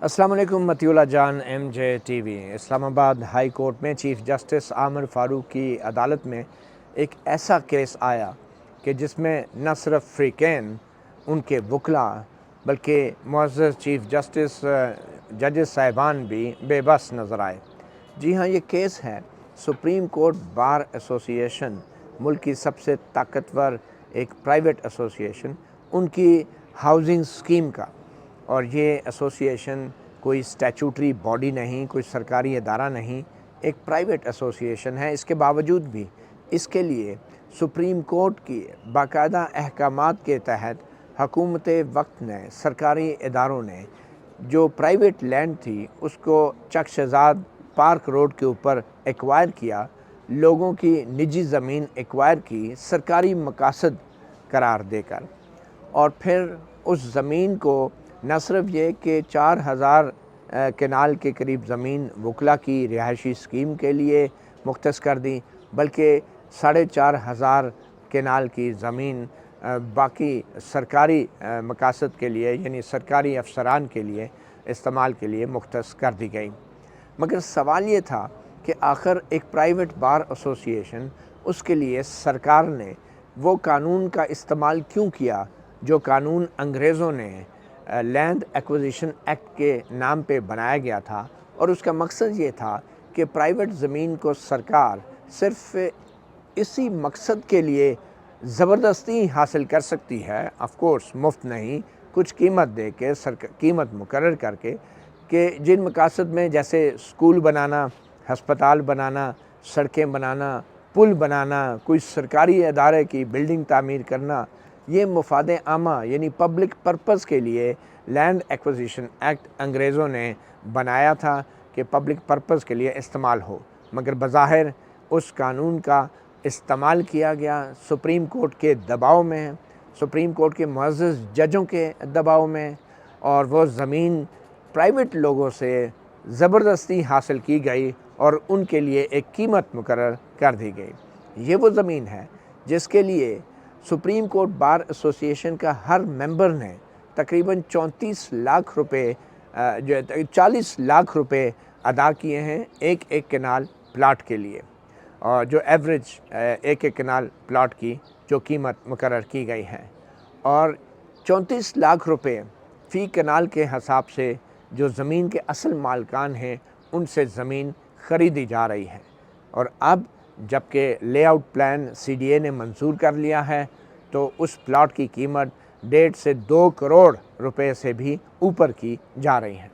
السلام علیکم مطیع اللہ جان MJ TV۔ اسلام آباد ہائی کورٹ میں چیف جسٹس عامر فاروق کی عدالت میں ایک ایسا کیس آیا کہ جس میں نہ صرف فریقین ان کے وکلاء بلکہ معزز چیف جسٹس ججز صاحبان بھی بے بس نظر آئے۔ جی ہاں، یہ کیس ہے سپریم کورٹ بار ایسوسی ایشن، ملک کی سب سے طاقتور ایک پرائیویٹ ایسوسی ایشن، ان کی ہاؤسنگ اسکیم کا۔ اور یہ ایسوسی ایشن کوئی اسٹیچوٹری باڈی نہیں، کوئی سرکاری ادارہ نہیں، ایک پرائیویٹ ایسوسی ایشن ہے۔ اس کے باوجود بھی اس کے لیے سپریم کورٹ کی باقاعدہ احکامات کے تحت حکومت وقت نے، سرکاری اداروں نے جو پرائیویٹ لینڈ تھی اس کو چک شہزاد پارک روڈ کے اوپر ایکوائر کیا، لوگوں کی نجی زمین ایکوائر کی سرکاری مقاصد قرار دے کر، اور پھر اس زمین کو نہ صرف یہ کہ 4000 کنال کے قریب زمین وکلا کی رہائشی اسکیم کے لیے مختص کر دی، بلکہ 4500 کنال کی زمین باقی سرکاری مقاصد کے لیے، یعنی سرکاری افسران کے لیے استعمال کے لیے مختص کر دی گئی۔ مگر سوال یہ تھا کہ آخر ایک پرائیویٹ بار ایسوسی ایشن، اس کے لیے سرکار نے وہ قانون کا استعمال کیوں کیا جو قانون انگریزوں نے لینڈ ایکوزیشن ایکٹ کے نام پہ بنایا گیا تھا، اور اس کا مقصد یہ تھا کہ پرائیویٹ زمین کو سرکار صرف اسی مقصد کے لیے زبردستی حاصل کر سکتی ہے، آف کورس مفت نہیں، کچھ قیمت دے کے، قیمت مقرر کر کے، کہ جن مقاصد میں جیسے اسکول بنانا، ہسپتال بنانا، سڑکیں بنانا، پل بنانا، کوئی سرکاری ادارے کی بلڈنگ تعمیر کرنا، یہ مفاد عامہ یعنی پبلک پرپز کے لیے لینڈ ایکوزیشن ایکٹ انگریزوں نے بنایا تھا کہ پبلک پرپز کے لیے استعمال ہو۔ مگر بظاہر اس قانون کا استعمال کیا گیا سپریم کورٹ کے دباؤ میں، سپریم کورٹ کے معزز ججوں کے دباؤ میں، اور وہ زمین پرائیویٹ لوگوں سے زبردستی حاصل کی گئی اور ان کے لیے ایک قیمت مقرر کر دی گئی۔ یہ وہ زمین ہے جس کے لیے سپریم کورٹ بار ایسوسی ایشن کا ہر ممبر نے تقریباً 40 لاکھ روپے ادا کیے ہیں ایک ایک کنال پلاٹ کے لیے، اور جو ایوریج ایک ایک کنال پلاٹ کی جو قیمت مقرر کی گئی ہے، اور 34 لاکھ روپے فی کنال کے حساب سے جو زمین کے اصل مالکان ہیں ان سے زمین خریدی جا رہی ہے۔ اور اب جبکہ لے آؤٹ پلان CDA نے منظور کر لیا ہے تو اس پلاٹ کی قیمت 1.5 سے 2 کروڑ روپے سے بھی اوپر کی جا رہی ہے۔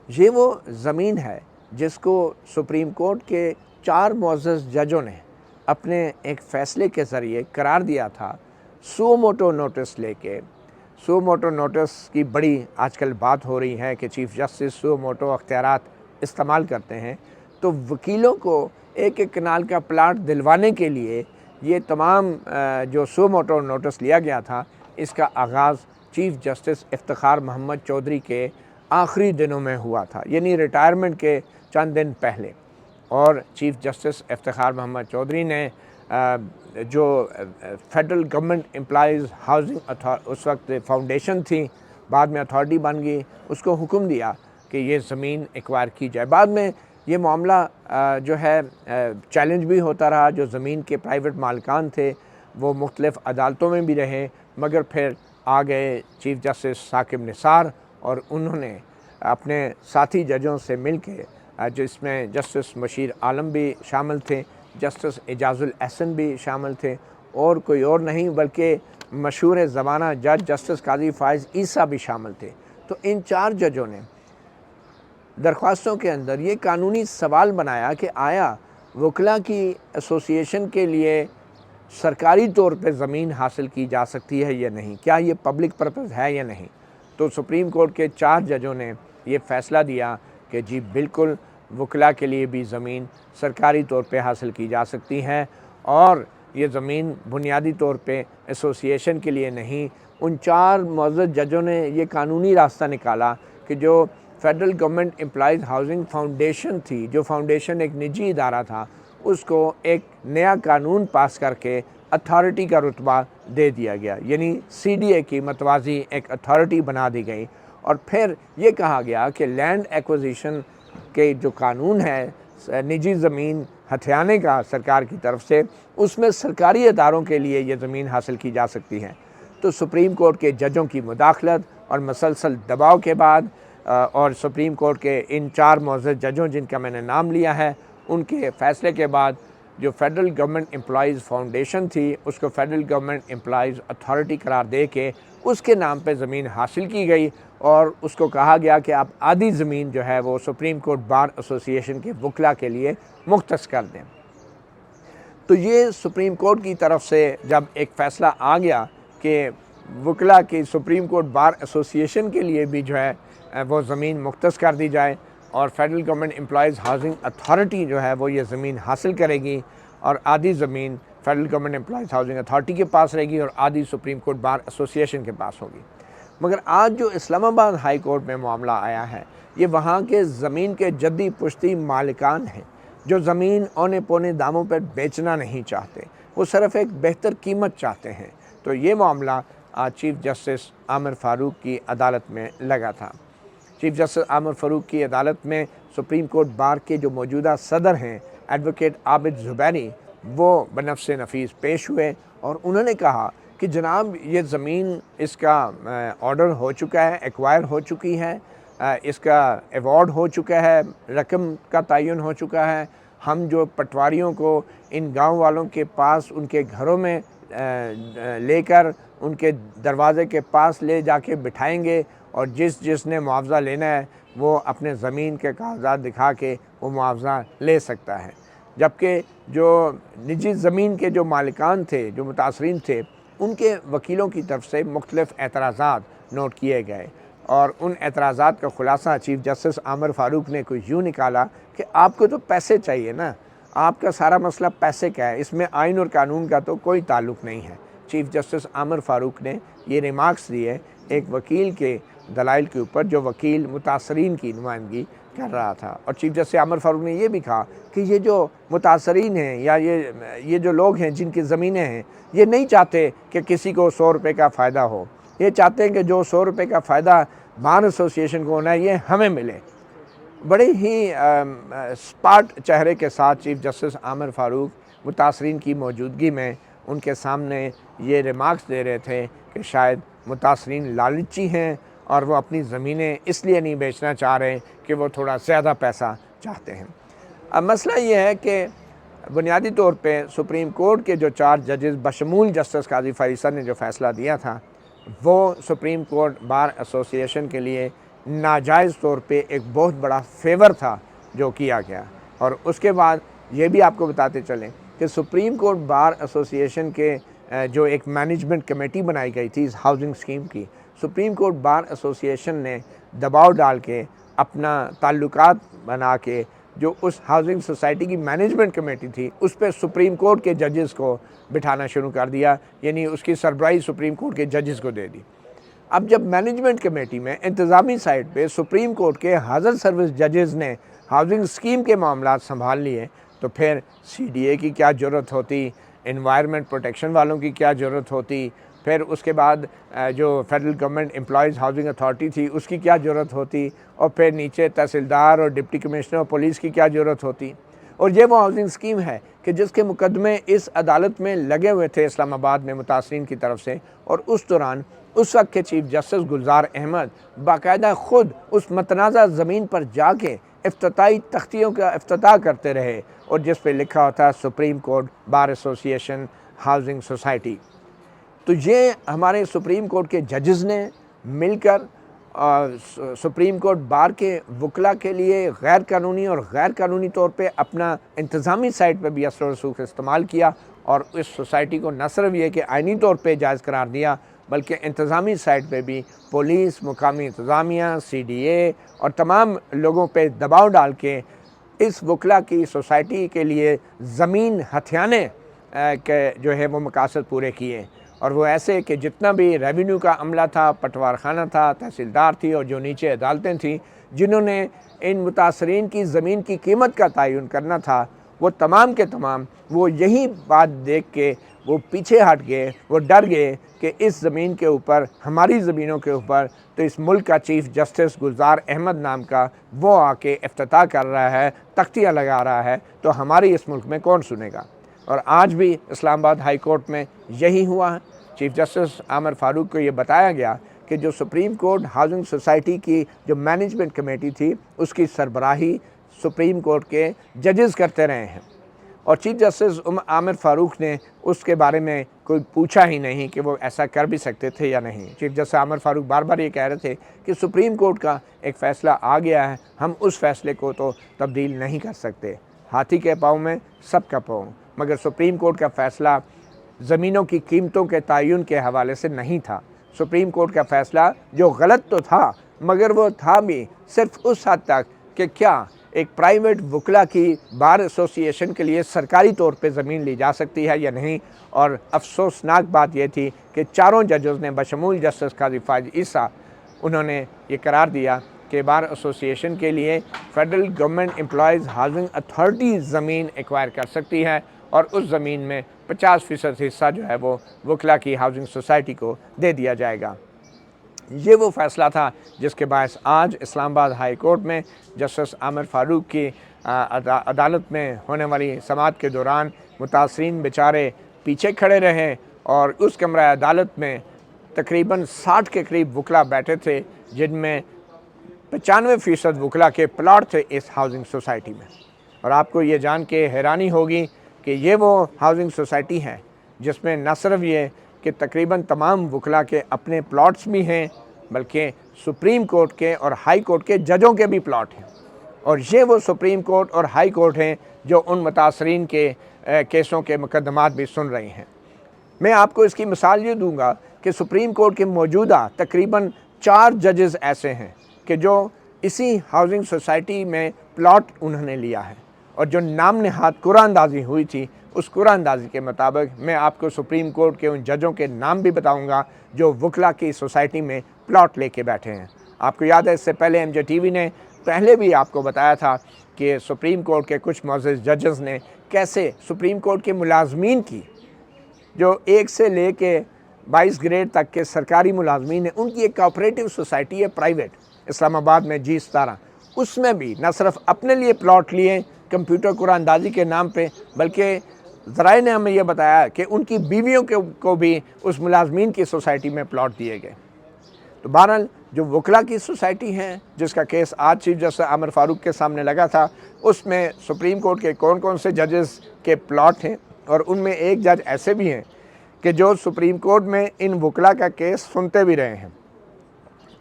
یہ وہ زمین ہے جس کو سپریم کورٹ کے 4 معزز ججوں نے اپنے ایک فیصلے کے ذریعے قرار دیا تھا، سو موٹو نوٹس لے کے۔ سو موٹو نوٹس کی بڑی آج کل بات ہو رہی ہے کہ چیف جسٹس سو موٹو اختیارات استعمال کرتے ہیں، تو وکیلوں کو ایک ایک کنال کا پلاٹ دلوانے کے لیے یہ تمام جو سو موٹو نوٹس لیا گیا تھا، اس کا آغاز چیف جسٹس افتخار محمد چودھری کے آخری دنوں میں ہوا تھا، یعنی ریٹائرمنٹ کے چند دن پہلے۔ اور چیف جسٹس افتخار محمد چودھری نے جو فیڈرل گورنمنٹ امپلائیز ہاؤسنگ اس وقت فاؤنڈیشن تھی، بعد میں اتھارٹی بن گئی، اس کو حکم دیا کہ یہ زمین ایکوائر کی جائے۔ بعد میں یہ معاملہ جو ہے چیلنج بھی ہوتا رہا، جو زمین کے پرائیویٹ مالکان تھے وہ مختلف عدالتوں میں بھی رہے، مگر پھر آ گئے چیف جسٹس ثاقب نثار، اور انہوں نے اپنے ساتھی ججوں سے مل کے، جس میں جسٹس مشیر عالم بھی شامل تھے، جسٹس اعجاز الاحسن بھی شامل تھے، اور کوئی اور نہیں بلکہ مشہور زمانہ جج جسٹس قاضی فائز عیسیٰ بھی شامل تھے۔ تو ان 4 ججوں نے درخواستوں کے اندر یہ قانونی سوال بنایا کہ آیا وکلا کی ایسوسی ایشن کے لیے سرکاری طور پہ زمین حاصل کی جا سکتی ہے یا نہیں، کیا یہ پبلک پرپز ہے یا نہیں؟ تو سپریم کورٹ کے 4 ججوں نے یہ فیصلہ دیا کہ جی بالکل وکلا کے لیے بھی زمین سرکاری طور پہ حاصل کی جا سکتی ہے، اور یہ زمین بنیادی طور پہ ایسوسی ایشن کے لیے نہیں۔ ان 4 معزز ججوں نے یہ قانونی راستہ نکالا کہ جو federal government employees housing foundation تھی، جو فاؤنڈیشن ایک نجی ادارہ تھا، اس کو ایک نیا قانون پاس کر کے اتھارٹی کا رتبہ دے دیا گیا، یعنی CDA کی متوازی ایک اتھارٹی بنا دی گئی، اور پھر یہ کہا گیا کہ لینڈ ایکوزیشن کے جو قانون ہے نجی زمین ہتھیانے کا سرکار کی طرف سے، اس میں سرکاری اداروں کے لیے یہ زمین حاصل کی جا سکتی ہے۔ تو سپریم کورٹ کے ججوں کی مداخلت اور مسلسل دباؤ کے بعد اور سپریم کورٹ کے ان 4 معزز ججوں جن کا میں نے نام لیا ہے، ان کے فیصلے کے بعد جو فیڈرل گورنمنٹ امپلائیز فاؤنڈیشن تھی اس کو فیڈرل گورنمنٹ امپلائیز اتھارٹی قرار دے کے اس کے نام پہ زمین حاصل کی گئی، اور اس کو کہا گیا کہ آپ آدھی زمین جو ہے وہ سپریم کورٹ بار ایسوسی ایشن کے وکلاء کے لیے مختص کر دیں۔ تو یہ سپریم کورٹ کی طرف سے جب ایک فیصلہ آ گیا کہ وکلاء کی سپریم کورٹ بار ایسوسی ایشن کے لیے بھی جو ہے وہ زمین مختص کر دی جائے، اور federal government employees housing authority جو ہے وہ یہ زمین حاصل کرے گی، اور آدھی زمین federal government employees housing authority کے پاس رہے گی اور آدھی سپریم کورٹ بار ایسوسی ایشن کے پاس ہوگی۔ مگر آج جو اسلام آباد ہائی کورٹ میں معاملہ آیا ہے، یہ وہاں کے زمین کے جدی پشتی مالکان ہیں جو زمین اونے پونے داموں پر بیچنا نہیں چاہتے، وہ صرف ایک بہتر قیمت چاہتے ہیں۔ تو یہ معاملہ آج چیف جسٹس عامر فاروق کی عدالت میں لگا تھا۔ چیف جسٹس عامر فاروق کی عدالت میں سپریم کورٹ بار کے جو موجودہ صدر ہیں ایڈوکیٹ عابد زبیری، وہ بنفس نفیس پیش ہوئے اور انہوں نے کہا کہ جناب یہ زمین اس کا آرڈر ہو چکا ہے، ایکوائر ہو چکی ہے، اس کا ایوارڈ ہو چکا ہے، رقم کا تعین ہو چکا ہے۔ ہم جو پٹواریوں کو ان گاؤں والوں کے پاس ان کے گھروں میں لے کر ان کے دروازے کے پاس لے جا کے بٹھائیں گے، اور جس نے معاوضہ لینا ہے وہ اپنے زمین کے کاغذات دکھا کے وہ معاوضہ لے سکتا ہے۔ جبکہ جو نجی زمین کے جو مالکان تھے، جو متاثرین تھے، ان کے وکیلوں کی طرف سے مختلف اعتراضات نوٹ کیے گئے، اور ان اعتراضات کا خلاصہ چیف جسٹس عامر فاروق نے کچھ یوں نکالا کہ آپ کو تو پیسے چاہیے نا، آپ کا سارا مسئلہ پیسے کا ہے، اس میں آئین اور قانون کا تو کوئی تعلق نہیں ہے۔ چیف جسٹس عامر فاروق نے یہ ریمارکس دیے ایک وکیل کے دلائل کے اوپر جو وکیل متاثرین کی نمائندگی کر رہا تھا، اور چیف جسٹس عامر فاروق نے یہ بھی کہا کہ یہ جو متاثرین ہیں یا یہ جو لوگ ہیں جن کی زمینیں ہیں، یہ نہیں چاہتے کہ کسی کو 100 روپے کا فائدہ ہو، یہ چاہتے ہیں کہ جو 100 روپے کا فائدہ بار ایسوسی ایشن کو ہونا ہے یہ ہمیں ملے۔ بڑے ہی سپاٹ چہرے کے ساتھ چیف جسٹس عامر فاروق متاثرین کی موجودگی میں ان کے سامنے یہ ریمارکس دے رہے تھے کہ شاید متاثرین لالچی ہیں اور وہ اپنی زمینیں اس لیے نہیں بیچنا چاہ رہے کہ وہ تھوڑا زیادہ پیسہ چاہتے ہیں۔ اب مسئلہ یہ ہے کہ بنیادی طور پہ سپریم کورٹ کے جو 4 ججز بشمول جسٹس قاضی فیصل نے جو فیصلہ دیا تھا، وہ سپریم کورٹ بار ایسوسی ایشن کے لیے ناجائز طور پہ ایک بہت بڑا فیور تھا جو کیا گیا۔ اور اس کے بعد یہ بھی آپ کو بتاتے چلیں کہ سپریم کورٹ بار ایسوسی ایشن کے جو ایک مینجمنٹ کمیٹی بنائی گئی تھی اس ہاؤسنگ اسکیم کی، سپریم کورٹ بار ایسوسی ایشن نے دباؤ ڈال کے اپنا تعلقات بنا کے جو اس ہاؤسنگ سوسائٹی کی مینجمنٹ کمیٹی تھی اس پہ سپریم کورٹ کے ججز کو بٹھانا شروع کر دیا، یعنی اس کی سربراہی سپریم کورٹ کے ججز کو دے دی۔ اب جب مینجمنٹ کمیٹی میں انتظامی سائٹ پہ سپریم کورٹ کے حاضر سروس ججز نے ہاؤسنگ اسکیم کے معاملات سنبھال لیے، تو پھر سی ڈی اے کی کیا ضرورت ہوتی، انوائرمنٹ پروٹیکشن والوں کی کیا ضرورت ہوتی، پھر اس کے بعد جو federal government employees housing authority تھی اس کی کیا ضرورت ہوتی، اور پھر نیچے تحصیلدار اور ڈپٹی کمشنر اور پولیس کی کیا ضرورت ہوتی۔ اور یہ وہ ہاؤسنگ اسکیم ہے کہ جس کے مقدمے اس عدالت میں لگے ہوئے تھے اسلام آباد میں متاثرین کی طرف سے، اور اس دوران اس وقت کے چیف جسٹس گلزار احمد باقاعدہ خود اس متنازع زمین پر جا کے افتتاحی تختیوں کا افتتاح کرتے رہے، اور جس پہ لکھا ہوتا ہے سپریم کورٹ بار ایسوسی ایشن ہاؤسنگ سوسائٹی۔ تو یہ ہمارے سپریم کورٹ کے ججز نے مل کر سپریم کورٹ بار کے وکلاء کے لیے غیر قانونی طور پہ اپنا انتظامی سائٹ پہ بھی اثر و رسوخ استعمال کیا، اور اس سوسائٹی کو نہ صرف یہ کہ آئینی طور پہ جائز قرار دیا بلکہ انتظامی سائٹ پہ بھی پولیس، مقامی انتظامیہ، سی ڈی اے اور تمام لوگوں پہ دباؤ ڈال کے اس وکلاء کی سوسائٹی کے لیے زمین ہتھیانے کے جو ہے وہ مقاصد پورے کیے، اور وہ ایسے کہ جتنا بھی ریونیو کا عملہ تھا، پٹوار خانہ تھا، تحصیلدار تھی اور جو نیچے عدالتیں تھیں جنہوں نے ان متاثرین کی زمین کی قیمت کا تعین کرنا تھا، وہ تمام کے تمام وہ یہی بات دیکھ کے وہ پیچھے ہٹ گئے، وہ ڈر گئے کہ اس زمین کے اوپر، ہماری زمینوں کے اوپر تو اس ملک کا چیف جسٹس گلزار احمد نام کا وہ آ کے افتتاح کر رہا ہے، تختیاں لگا رہا ہے، تو ہماری اس ملک میں کون سنے گا؟ اور آج بھی اسلام آباد ہائی کورٹ میں یہی ہوا ہے۔ چیف جسٹس عامر فاروق کو یہ بتایا گیا کہ جو سپریم کورٹ ہاؤسنگ سوسائٹی کی جو مینجمنٹ کمیٹی تھی اس کی سربراہی سپریم کورٹ کے ججز کرتے رہے ہیں، اور چیف جسٹس عامر فاروق نے اس کے بارے میں کوئی پوچھا ہی نہیں کہ وہ ایسا کر بھی سکتے تھے یا نہیں۔ چیف جسٹس عامر فاروق بار بار یہ کہہ رہے تھے کہ سپریم کورٹ کا ایک فیصلہ آ گیا ہے، ہم اس فیصلے کو تو تبدیل نہیں کر سکتے۔ ہاتھی کے پاؤں میں سب کا پاؤں، مگر سپریم کورٹ کا فیصلہ زمینوں کی قیمتوں کے تعین کے حوالے سے نہیں تھا۔ سپریم کورٹ کا فیصلہ جو غلط تو تھا، مگر وہ تھا بھی صرف اس حد تک کہ کیا ایک پرائیویٹ وکلا کی بار ایسوسی ایشن کے لیے سرکاری طور پہ زمین لی جا سکتی ہے یا نہیں، اور افسوسناک بات یہ تھی کہ چاروں ججز نے بشمول جسٹس قاضی فائز عیسیٰ انہوں نے یہ قرار دیا کہ بار ایسوسی ایشن کے لیے federal government employees housing authority زمین ایکوائر کر سکتی ہے، اور اس زمین میں 50% حصہ جو ہے وہ وکلا کی ہاؤسنگ سوسائٹی کو دے دیا جائے گا۔ یہ وہ فیصلہ تھا جس کے باعث آج اسلام آباد ہائی کورٹ میں جسٹس عامر فاروق کی عدالت میں ہونے والی سماعت کے دوران متاثرین بیچارے پیچھے کھڑے رہے، اور اس کمرہ عدالت میں تقریباً 60 کے قریب وکلا بیٹھے تھے، جن میں 95% وکلا کے پلاٹ تھے اس ہاؤسنگ سوسائٹی میں۔ اور آپ کو یہ جان کے حیرانی ہوگی کہ یہ وہ ہاؤسنگ سوسائٹی ہے جس میں نہ صرف یہ کہ تقریباً تمام وکلا کے اپنے پلاٹس بھی ہیں، بلکہ سپریم کورٹ کے اور ہائی کورٹ کے ججوں کے بھی پلاٹ ہیں، اور یہ وہ سپریم کورٹ اور ہائی کورٹ ہیں جو ان متاثرین کے کیسوں کے مقدمات بھی سن رہی ہیں۔ میں آپ کو اس کی مثال یہ دوں گا کہ سپریم کورٹ کے موجودہ تقریباً 4 ججز ایسے ہیں کہ جو اسی ہاؤسنگ سوسائٹی میں پلاٹ انہوں نے لیا ہے، اور جو نام نہاد قرعہ اندازی ہوئی تھی اس قرعہ اندازی کے مطابق میں آپ کو سپریم کورٹ کے ان ججوں کے نام بھی بتاؤں گا جو وکلا کی سوسائٹی میں پلاٹ لے کے بیٹھے ہیں۔ آپ کو یاد ہے اس سے پہلے ایم جے ٹی وی نے پہلے بھی آپ کو بتایا تھا کہ سپریم کورٹ کے کچھ معزز ججز نے کیسے سپریم کورٹ کے ملازمین کی جو 1 سے لے کے 22 گریڈ تک کے سرکاری ملازمین ہیں، ان کی ایک کوآپریٹو سوسائٹی ہے پرائیویٹ اسلام آباد میں G17، اس میں بھی نہ صرف اپنے لیے پلاٹ لیے کمپیوٹر قرعہ اندازی کے نام پہ، بلکہ ذرائع نے ہمیں یہ بتایا کہ ان کی بیویوں کو بھی اس ملازمین کی سوسائٹی میں پلاٹ دیے گئے۔ تو بہرحال جو وکلا کی سوسائٹی ہے جس کا کیس آج چیف جسٹس عامر فاروق کے سامنے لگا تھا، اس میں سپریم کورٹ کے کون کون سے ججز کے پلاٹ ہیں، اور ان میں ایک جج ایسے بھی ہیں کہ جو سپریم کورٹ میں ان وکلا کا کیس سنتے بھی رہے ہیں۔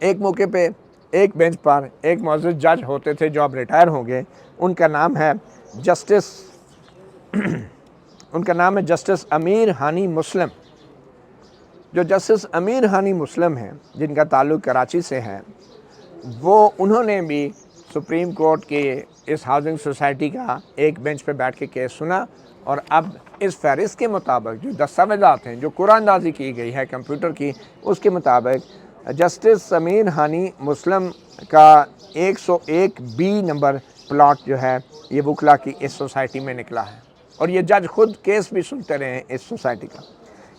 ایک موقع پہ ایک بینچ پر ایک معزز جج ہوتے تھے جو اب ریٹائر ہو گئے، ان کا نام ہے جسٹس امیر ہانی مسلم۔ جو جسٹس امیر ہانی مسلم ہیں جن کا تعلق کراچی سے ہے، انہوں نے بھی سپریم کورٹ کے اس ہاؤسنگ سوسائٹی کا ایک بینچ پہ بیٹھ کے کیس سنا، اور اب اس فہرست کے مطابق جو دستاویزات ہیں جو قرعہ اندازی کی گئی ہے کمپیوٹر کی، اس کے مطابق جسٹس امیر ہانی مسلم کا 101B نمبر پلاٹ جو ہے یہ وکلا کی اس سوسائٹی میں نکلا ہے، اور یہ جج خود کیس بھی سنتے رہے ہیں اس سوسائٹی کا۔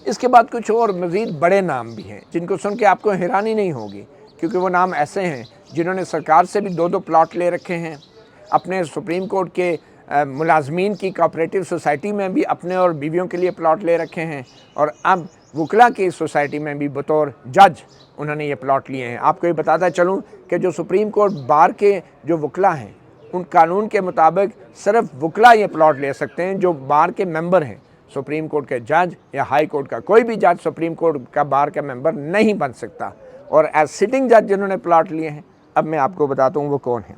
اس کے بعد کچھ اور مزید بڑے نام بھی ہیں جن کو سن کے آپ کو حیرانی نہیں ہوگی، کیونکہ وہ نام ایسے ہیں جنہوں نے سرکار سے بھی 2 پلاٹ لے رکھے ہیں، اپنے سپریم کورٹ کے ملازمین کی کوآپریٹو سوسائٹی میں بھی اپنے اور بیویوں کے لیے پلاٹ لے رکھے ہیں، اور اب وکلا کی سوسائٹی میں بھی بطور جج انہوں نے یہ پلاٹ لیے ہیں۔ آپ کو یہ بتاتا چلوں کہ جو سپریم کورٹ بار کے جو وکلا ہیں، ان قانون کے مطابق صرف وکلا یہ پلاٹ لے سکتے ہیں جو بار کے ممبر ہیں۔ سپریم کورٹ کے جج یا ہائی کورٹ کا کوئی بھی جج سپریم کورٹ کا بار کا ممبر نہیں بن سکتا، اور ایز سٹنگ جج جنہوں نے پلاٹ لیے ہیں اب میں آپ کو بتاتا ہوں وہ کون ہیں۔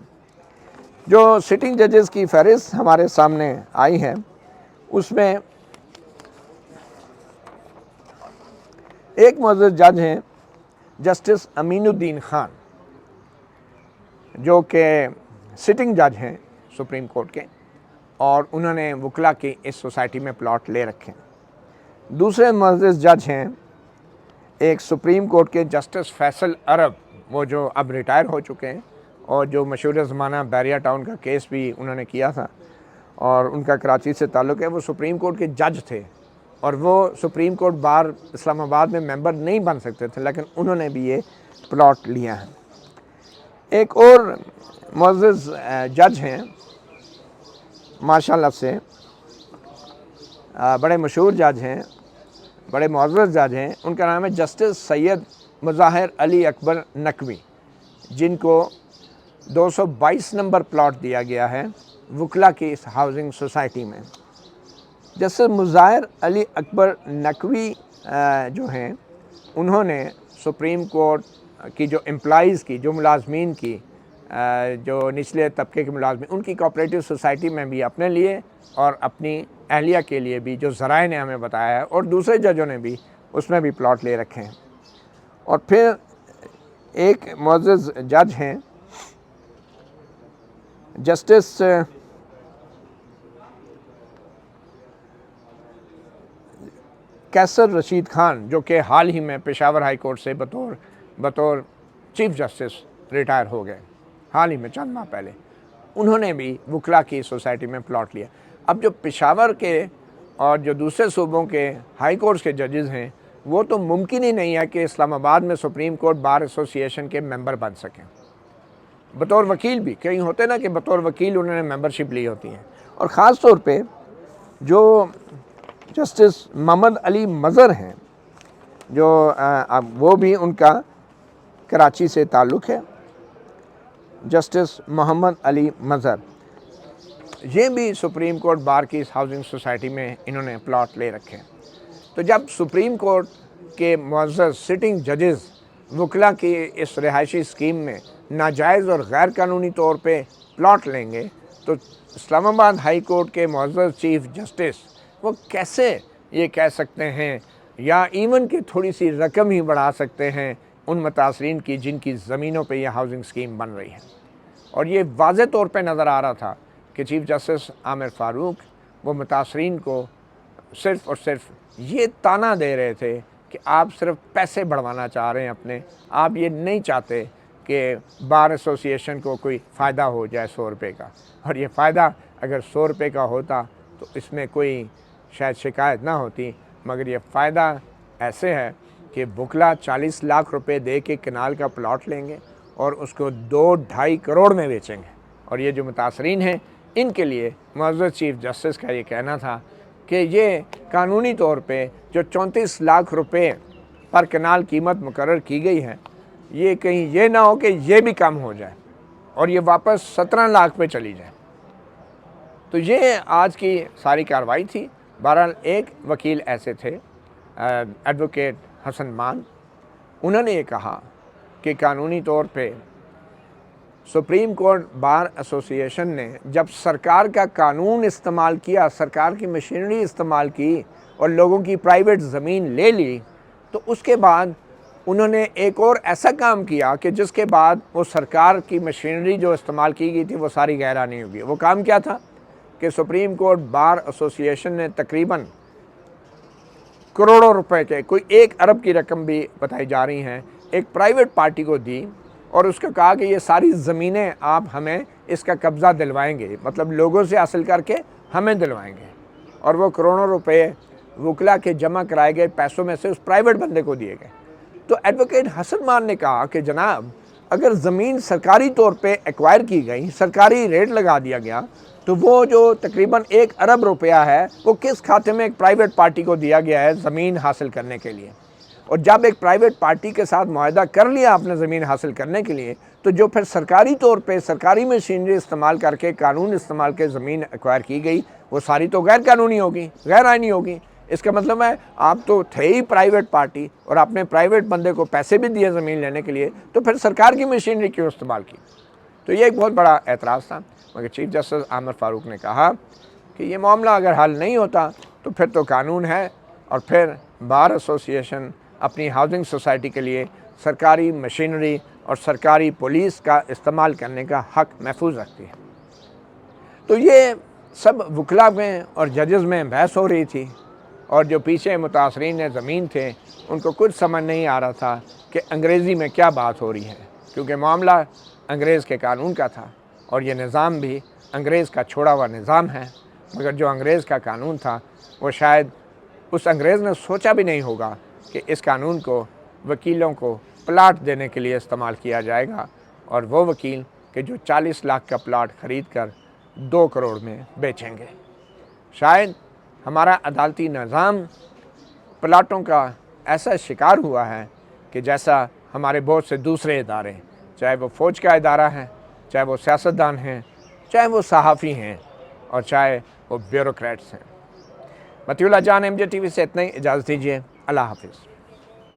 جو سٹنگ ججز کی فہرست ہمارے سامنے آئی ہے اس میں ایک معزز جج ہیں جسٹس امین الدین خان، جو کہ سٹنگ جج ہیں سپریم کورٹ کے، اور انہوں نے وکلا کی اس سوسائٹی میں پلاٹ لے رکھے ہیں۔ دوسرے معزز جج ہیں ایک سپریم کورٹ کے جسٹس فیصل عرب، وہ جو اب ریٹائر ہو چکے ہیں، اور جو مشہور زمانہ بیریا ٹاؤن کا کیس بھی انہوں نے کیا تھا، اور ان کا کراچی سے تعلق ہے، وہ سپریم کورٹ کے جج تھے اور وہ سپریم کورٹ بار اسلام آباد میں ممبر نہیں بن سکتے تھے، لیکن انہوں نے بھی یہ پلاٹ لیا ہے۔ ایک اور معزز جج ہیں ماشاءاللہ سے، بڑے مشہور جج ہیں، بڑے معزز جج ہیں، ان کا نام ہے جسٹس سید مظاہر علی اکبر نقوی، جن کو 222 نمبر پلاٹ دیا گیا ہے وکلا کی اس ہاؤسنگ سوسائٹی میں۔ جسٹس مظاہر علی اکبر نقوی جو ہیں، انہوں نے سپریم کورٹ کی جو امپلائیز کی، جو ملازمین کی، جو نچلے طبقے کے ملازمین، ان کی کوآپریٹو سوسائٹی میں بھی اپنے لیے اور اپنی اہلیہ کے لیے بھی، جو ذرائع نے ہمیں بتایا ہے، اور دوسرے ججوں نے بھی اس میں بھی پلاٹ لے رکھے ہیں۔ اور پھر ایک معزز جج ہیں جسٹس کیسر رشید خان، جو کہ حال ہی میں پشاور ہائی کورٹ سے بطور چیف جسٹس ریٹائر ہو گئے، حال ہی میں چند ماہ پہلے، انہوں نے بھی وکلا کی سوسائٹی میں پلاٹ لیا۔ اب جو پشاور کے اور جو دوسرے صوبوں کے ہائی کورٹس کے ججز ہیں، وہ تو ممکن ہی نہیں ہے کہ اسلام آباد میں سپریم کورٹ بار ایسوسی ایشن کے ممبر بن سکیں، بطور وکیل بھی۔ کہیں ہوتے نا کہ بطور وکیل انہوں نے ممبرشپ لی ہوتی ہے۔ اور خاص طور پہ جو جسٹس محمد علی مظہر ہیں، جو وہ بھی ان کا کراچی سے تعلق ہے، جسٹس محمد علی مظہر، یہ بھی سپریم کورٹ بار کی اس ہاؤسنگ سوسائٹی میں انہوں نے پلاٹ لے رکھے۔ تو جب سپریم کورٹ کے معزز سٹنگ ججز وکلا کی اس رہائشی اسکیم میں ناجائز اور غیر قانونی طور پہ پلاٹ لیں گے، تو اسلام آباد ہائی کورٹ کے معزز چیف جسٹس وہ کیسے یہ کہہ سکتے ہیں، یا ایون کہ تھوڑی سی رقم ہی بڑھا سکتے ہیں ان متاثرین کی جن کی زمینوں پہ یہ ہاؤسنگ اسکیم بن رہی ہے؟ اور یہ واضح طور پہ نظر آ رہا تھا کہ چیف جسٹس عامر فاروق وہ متاثرین کو صرف اور صرف یہ طعنہ دے رہے تھے کہ آپ صرف پیسے بڑھوانا چاہ رہے ہیں اپنے، آپ یہ نہیں چاہتے کہ بار ایسوسی ایشن کو کوئی فائدہ ہو جائے 100 روپے کا۔ اور یہ فائدہ اگر 100 روپے کا ہوتا تو اس میں کوئی شاید شکایت نہ ہوتی، مگر یہ فائدہ ایسے ہے کہ وکلا 40 لاکھ روپے دے کے کنال کا پلاٹ لیں گے اور اس کو 2-2.5 کروڑ میں بیچیں گے۔ اور یہ جو متاثرین ہیں، ان کے لیے معزز چیف جسٹس کا یہ کہنا تھا کہ یہ قانونی طور پہ جو 34 لاکھ روپے پر کنال قیمت مقرر کی گئی ہے، یہ کہیں یہ نہ ہو کہ یہ بھی کم ہو جائے اور یہ واپس 17 لاکھ پہ چلی جائے۔ تو یہ آج کی ساری کارروائی تھی۔ بہرحال ایک وکیل ایسے تھے، ایڈوکیٹ حسن مان، انہوں نے یہ کہا کہ قانونی طور پہ سپریم کورٹ بار ایسوسی ایشن نے جب سرکار کا قانون استعمال کیا، سرکار کی مشینری استعمال کی اور لوگوں کی پرائیویٹ زمین لے لی، تو اس کے بعد انہوں نے ایک اور ایسا کام کیا کہ جس کے بعد وہ سرکار کی مشینری جو استعمال کی گئی تھی وہ ساری غیرانی ہوگی۔ وہ کام کیا تھا کہ سپریم کورٹ بار ایسوسی ایشن نے تقریباً کروڑوں روپے کے، کوئی 1 ارب کی رقم بھی بتائی جا رہی ہیں، ایک پرائیویٹ پارٹی کو دی اور اس کو کہا کہ یہ ساری زمینیں آپ ہمیں اس کا قبضہ دلوائیں گے، مطلب لوگوں سے حاصل کر کے ہمیں دلوائیں گے۔ اور وہ کروڑوں روپے وکلا کے جمع کرائے گئے پیسوں میں سے اس پرائیویٹ بندے کو دیے گئے۔ تو ایڈوکیٹ حسن مان نے کہا کہ جناب، اگر زمین سرکاری طور پہ ایکوائر کی گئی، سرکاری ریٹ لگا دیا گیا، تو وہ جو تقریباً 1 ارب روپیہ ہے وہ کس کھاتے میں ایک پرائیویٹ پارٹی کو دیا گیا ہے زمین حاصل کرنے کے لیے؟ اور جب ایک پرائیویٹ پارٹی کے ساتھ معاہدہ کر لیا آپ نے زمین حاصل کرنے کے لیے، تو جو پھر سرکاری طور پہ سرکاری مشینری استعمال کر کے قانون استعمال کے زمین ایکوائر کی گئی، وہ ساری تو غیر قانونی ہوگی، غیر آئینی ہوگی۔ اس کا مطلب ہے آپ تو تھے ہی پرائیویٹ پارٹی اور آپ نے پرائیویٹ بندے کو پیسے بھی دیے زمین لینے کے لیے، تو پھر سرکار کی مشینری کیوں استعمال کی؟ تو یہ ایک بہت بڑا اعتراض تھا، مگر چیف جسٹس عامر فاروق نے کہا کہ یہ معاملہ اگر حل نہیں ہوتا تو پھر تو قانون ہے، اور پھر بار ایسوسی ایشن اپنی ہاؤسنگ سوسائٹی کے لیے سرکاری مشینری اور سرکاری پولیس کا استعمال کرنے کا حق محفوظ رکھتی ہے۔ تو یہ سب وکلا میں اور ججز میں بحث ہو رہی تھی، اور جو پیچھے متاثرین زمین تھے ان کو کچھ سمجھ نہیں آ رہا تھا کہ انگریزی میں کیا بات ہو رہی ہے، کیونکہ معاملہ انگریز کے قانون کا تھا اور یہ نظام بھی انگریز کا چھوڑا ہوا نظام ہے۔ مگر جو انگریز کا قانون تھا وہ شاید اس انگریز نے سوچا بھی نہیں ہوگا کہ اس قانون کو وکیلوں کو پلاٹ دینے کے لیے استعمال کیا جائے گا، اور وہ وکیل کہ جو 40 لاکھ کا پلاٹ خرید کر 2 کروڑ میں بیچیں گے۔ شاید ہمارا عدالتی نظام پلاٹوں کا ایسا شکار ہوا ہے کہ جیسا ہمارے بہت سے دوسرے ادارے، چاہے وہ فوج کا ادارہ ہے، چاہے وہ سیاستدان ہیں، چاہے وہ صحافی ہیں، اور چاہے وہ بیوروکریٹس ہیں۔ مطیع اللہ جان، MJ TV سے اتنا ہی، اجازت دیجیے، اللہ حافظ۔